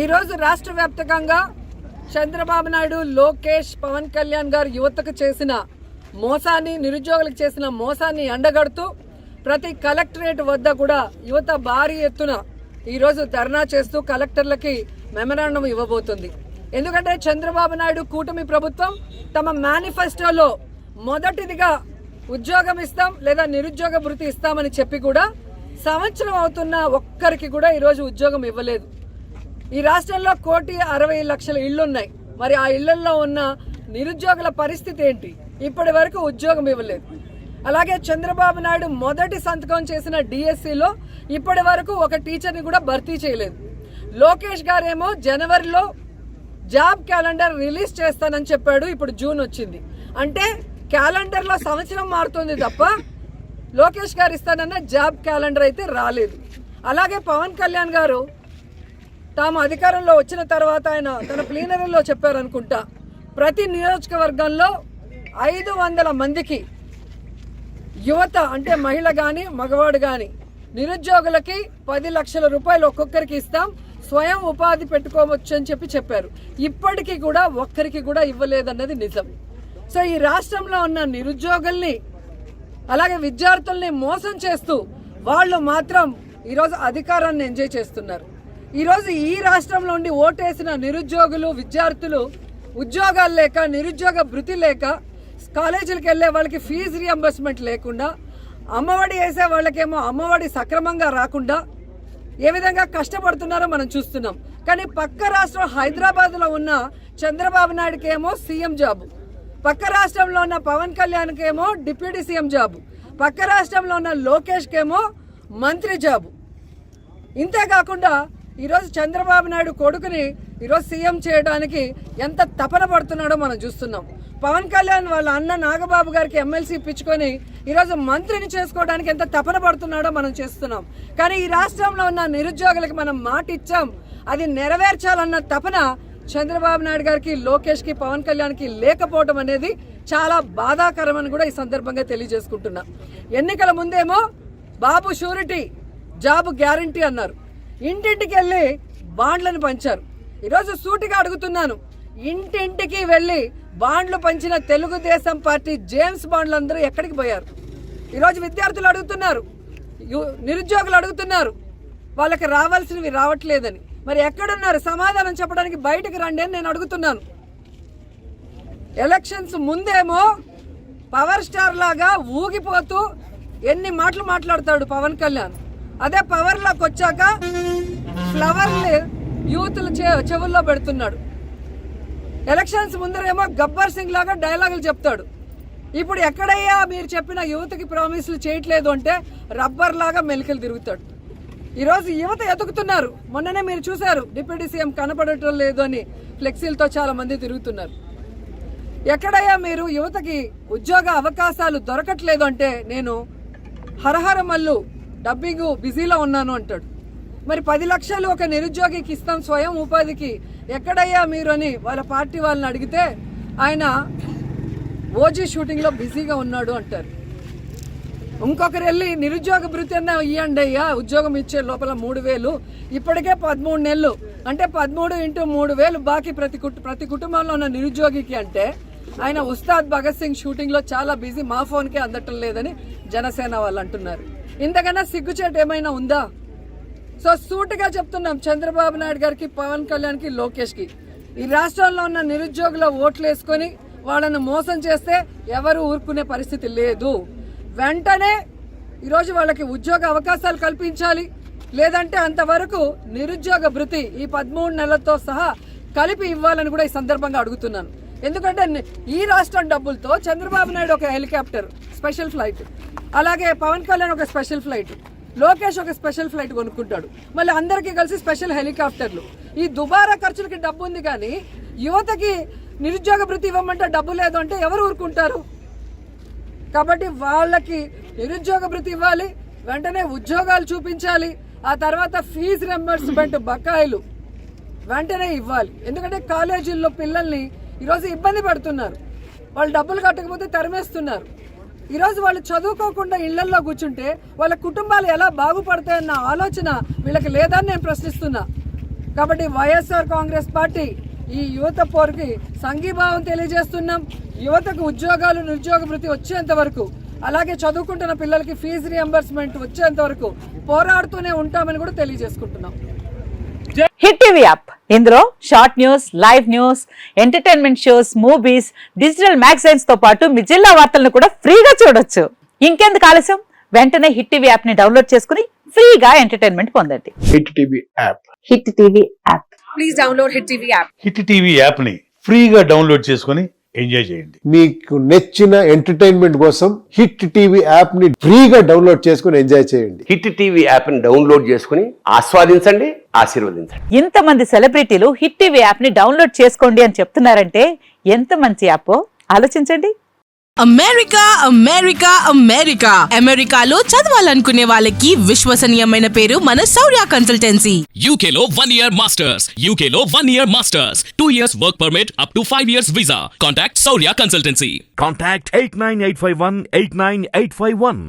ఈరోజు రాష్ట్ర వ్యాప్తంగా చంద్రబాబు నాయుడు, లోకేష్, పవన్ కళ్యాణ్ గారు యువతకు చేసిన మోసాన్ని, నిరుద్యోగులకు చేసిన మోసాన్ని ఎండగడుతూ ప్రతి కలెక్టరేట్ వద్ద కూడా యువత భారీ ఎత్తున ఈరోజు ధర్నా చేస్తూ కలెక్టర్లకి మెమరాండం ఇవ్వబోతుంది. ఎందుకంటే చంద్రబాబు నాయుడు కూటమి ప్రభుత్వం తమ మేనిఫెస్టోలో మొదటిదిగా ఉద్యోగం ఇస్తాం లేదా నిరుద్యోగ భృతి ఇస్తామని చెప్పి కూడా సంవత్సరం అవుతున్న ఒక్కరికి కూడా ఈరోజు ఉద్యోగం ఇవ్వలేదు. ఈ రాష్ట్రంలో 1,60,00,000 ఇళ్లున్నాయి. మరి ఆ ఇళ్లలో ఉన్న నిరుద్యోగుల పరిస్థితి ఏంటి? ఇప్పటి వరకు ఉద్యోగం ఇవ్వలేదు. అలాగే చంద్రబాబు నాయుడు మొదటి సంతకం చేసిన డిఎస్సిలో ఇప్పటి వరకు ఒక టీచర్ని కూడా భర్తీ చేయలేదు. లోకేష్ గారేమో జనవరిలో జాబ్ క్యాలెండర్ రిలీజ్ చేస్తానని చెప్పాడు. ఇప్పుడు జూన్ వచ్చింది. అంటే క్యాలెండర్లో సంవత్సరం మారుతుంది తప్ప లోకేష్ గారు ఇస్తానన్న జాబ్ క్యాలెండర్ అయితే రాలేదు. అలాగే పవన్ కళ్యాణ్ గారు తాము అధికారంలో వచ్చిన తర్వాత ఆయన తన ప్లీనరీలో చెప్పారనుకుంటా, ప్రతి నియోజకవర్గంలో 500 మందికి యువత అంటే మహిళ కానీ మగవాడు కానీ నిరుద్యోగులకి 10 లక్షల రూపాయలు ఒక్కొక్కరికి ఇస్తాం, స్వయం ఉపాధి పెట్టుకోవచ్చు అని చెప్పారు. ఇప్పటికీ కూడా ఒక్కరికి కూడా ఇవ్వలేదన్నది నిజం. సో ఈ రాష్ట్రంలో ఉన్న నిరుద్యోగుల్ని అలాగే విద్యార్థుల్ని మోసం చేస్తూ వాళ్ళు మాత్రం ఈరోజు అధికారాన్ని ఎంజాయ్ చేస్తున్నారు. ఈరోజు ఈ రాష్ట్రంలో ఉండి ఓటేసిన నిరుద్యోగులు, విద్యార్థులు ఉద్యోగాలు లేక, నిరుద్యోగ భృతి లేక, కాలేజీలకు వెళ్ళే వాళ్ళకి ఫీజు రియంబర్స్మెంట్ లేకుండా, అమ్మఒడి వేసే వాళ్ళకేమో అమ్మఒడి సక్రమంగా రాకుండా ఏ విధంగా కష్టపడుతున్నారో మనం చూస్తున్నాం. కానీ పక్క రాష్ట్రం హైదరాబాద్లో ఉన్న చంద్రబాబు నాయుడుకి ఏమో సీఎం జాబు, పక్క రాష్ట్రంలో ఉన్న పవన్ కళ్యాణ్కి ఏమో డిప్యూటీ సీఎం జాబు, పక్క రాష్ట్రంలో ఉన్న లోకేష్కి ఏమో మంత్రి జాబు. ఇంతేకాకుండా ఈరోజు చంద్రబాబు నాయుడు కొడుకుని ఈరోజు సీఎం చేయడానికి ఎంత తపన పడుతున్నాడో మనం చూస్తున్నాం. పవన్ కళ్యాణ్ వాళ్ళ అన్న నాగబాబు గారికి ఎమ్మెల్సీ ఇప్పించుకొని ఈరోజు మంత్రిని చేసుకోవడానికి ఎంత తపన పడుతున్నాడో మనం చేస్తున్నాం. కానీ ఈ రాష్ట్రంలో ఉన్న నిరుద్యోగులకు మనం మాట ఇచ్చాం, అది నెరవేర్చాలన్న తపన చంద్రబాబు నాయుడు గారికి, లోకేష్కి, పవన్ కళ్యాణ్కి లేకపోవడం అనేది చాలా బాధాకరమని కూడా ఈ సందర్భంగా తెలియజేసుకుంటున్నా. ఎన్నికల ముందేమో బాబు షూరిటీ, జాబ్ గ్యారంటీ అన్నారు. ఇంటింటికి వెళ్ళి బాండ్లను పంచారు. ఈరోజు సూటిగా అడుగుతున్నాను, ఇంటింటికి వెళ్ళి బాండ్లు పంచిన తెలుగుదేశం పార్టీ జేమ్స్ బాండ్లందరూ ఎక్కడికి పోయారు? ఈరోజు విద్యార్థులు అడుగుతున్నారు, నిరుద్యోగులు అడుగుతున్నారు, వాళ్ళకి రావాల్సినవి రావట్లేదని. మరి ఎక్కడున్నారు? సమాధానం చెప్పడానికి బయటకు రండి అని నేను అడుగుతున్నాను. ఎలక్షన్స్ ముందేమో పవర్ స్టార్ లాగా ఊగిపోతూ ఎన్ని మాటలు మాట్లాడతాడు పవన్ కళ్యాణ్. అదే పవర్లోకి వచ్చాక ఫ్లవర్లు యూత్లు చెవుల్లో పెడుతున్నాడు. ఎలక్షన్స్ ముందరేమో గబ్బర్ సింగ్ లాగా డైలాగులు చెప్తాడు. ఇప్పుడు ఎక్కడయ్యా మీరు చెప్పిన యువతకి ప్రామిస్లు చేయట్లేదు అంటే రబ్బర్ లాగా మెలికలు తిరుగుతాడు. ఈరోజు యువత ఎతుకుతున్నారు. మొన్ననే మీరు చూశారు, డిప్యూటీ సీఎం కనపడటం లేదు అని ఫ్లెక్సీలతో చాలా మంది తిరుగుతున్నారు. ఎక్కడయ్యా మీరు యువతకి ఉద్యోగ అవకాశాలు దొరకట్లేదు అంటే నేను హరహర మల్లు డబ్బింగ్ బిజీలో ఉన్నాను అంటాడు. మరి 10 లక్షలు ఒక నిరుద్యోగికి ఇస్తాం స్వయం ఉపాధికి, ఎక్కడయ్యా మీరు అని వాళ్ళ పార్టీ వాళ్ళని అడిగితే ఆయన ఓజీ షూటింగ్లో బిజీగా ఉన్నాడు అంటారు. ఇంకొకరు వెళ్ళి నిరుద్యోగ భృతి అన్న ఇవ్వండి అయ్యా, ఉద్యోగం ఇచ్చే లోపల 3,000, ఇప్పటికే 13 నెలలు అంటే 13 × 3,000 బాకీ ప్రతి కుటుంబంలో ఉన్న నిరుద్యోగికి అంటే ఆయన ఉస్తాద్ భగత్ సింగ్ షూటింగ్లో చాలా బిజీ, మా ఫోన్కే అందటం లేదని జనసేన వాళ్ళు అంటున్నారు. ఇంతకన్నా సిగ్గుచేటు ఏమైనా ఉందా? సో సూటిగా చెప్తున్నాం చంద్రబాబు నాయుడు గారికి, పవన్ కళ్యాణ్కి, లోకేష్కి, ఈ రాష్ట్రంలో ఉన్న నిరుద్యోగుల ఓట్లు వేసుకొని వాళ్ళను మోసం చేస్తే ఎవరు ఊరుకునే పరిస్థితి లేదు. వెంటనే ఈరోజు వాళ్ళకి ఉద్యోగ అవకాశాలు కల్పించాలి. లేదంటే అంతవరకు నిరుద్యోగ భృతి ఈ 13 నెలలతో సహా కలిపి ఇవ్వాలని కూడా ఈ సందర్భంగా అడుగుతున్నాను. ఎందుకంటే ఈ రాష్ట్రం డబ్బులతో చంద్రబాబు నాయుడు ఒక హెలికాప్టర్ స్పెషల్ ఫ్లైట్, అలాగే పవన్ కళ్యాణ్ ఒక స్పెషల్ ఫ్లైట్, లోకేష్ ఒక స్పెషల్ ఫ్లైట్ కొనుక్కుంటాడు. మళ్ళీ అందరికీ కలిసి స్పెషల్ హెలికాప్టర్లు. ఈ దుబారా ఖర్చులకి డబ్బు ఉంది, కానీ యువతకి నిరుద్యోగ భృతి ఇవ్వమంటే డబ్బు లేదు అంటే ఎవరు ఊరుకుంటారు? కాబట్టి వాళ్ళకి నిరుద్యోగ భృతి ఇవ్వాలి, వెంటనే ఉద్యోగాలు చూపించాలి, ఆ తర్వాత ఫీజు రింబర్స్మెంట్ బకాయిలు వెంటనే ఇవ్వాలి. ఎందుకంటే కాలేజీల్లో పిల్లల్ని ఈరోజు ఇబ్బంది పెడుతున్నారు, వాళ్ళు డబ్బులు కట్టకపోతే తరిమేస్తున్నారు. ఈరోజు వాళ్ళు చదువుకోకుండా ఇళ్లల్లో కూర్చుంటే వాళ్ళ కుటుంబాలు ఎలా బాగుపడతాయన్న ఆలోచన వీళ్ళకి లేదని నేను ప్రశ్నిస్తున్నా. కాబట్టి వైఎస్ఆర్ కాంగ్రెస్ పార్టీ ఈ యువత పోరుకి సంఘీభావం తెలియజేస్తున్నాం. యువతకు ఉద్యోగాలు, నిరుద్యోగ భృతి వచ్చేంత వరకు, అలాగే చదువుకుంటున్న పిల్లలకి ఫీజు రియంబర్స్మెంట్ వచ్చేంత వరకు పోరాడుతూనే ఉంటామని కూడా తెలియజేసుకుంటున్నాం. హిట్ టీవీ యాప్, ఇందులో short news, live news, entertainment shows, movies, digital magazines తో పాటు మీ జిల్లా వార్తలను కూడా ఫ్రీగా చూడొచ్చు. ఇంకెందుకు ఆలస్యం, వెంటనే హిట్ టీవీ యాప్ ని డౌన్లోడ్ చేసుకుని ఫ్రీగా ఎంటర్టైన్మెంట్ పొందండి. Hit TV app. Hit TV app, please download hit TV app. Hit TV app ని ఫ్రీగా డౌన్లోడ్ చేసుకుని ఎంజాయ్ చేయండి. మీకు నచ్చిన ఎంటర్టైన్మెంట్ కోసం హిట్ టీవీ యాప్ ని ఫ్రీగా డౌన్లోడ్ చేసుకుని ఎంజాయ్ చేయండి. హిట్ టీవీ యాప్ ని డౌన్లోడ్ చేసుకుని ఆస్వాదించండి, ఆశీర్వదించండి. ఇంతమంది సెలబ్రిటీలు హిట్ టీవీ యాప్ ని డౌన్లోడ్ చేసుకోండి అని చెప్తున్నారంటే ఎంత మంచి యాప్ ఆలోచించండి. అమెరికా అమెరికా అమెరికా అమెరికాలో చదవాలనుకునే వాళ్ళకి విశ్వసనీయమైన పేరు మన శౌర్య కన్సల్టెన్సీ. UK లో 1 year masters, UK లో 1 year masters, 2 years work permit up to 5 years visa. Contact Saurya Consultancy. Contact 89851 89851.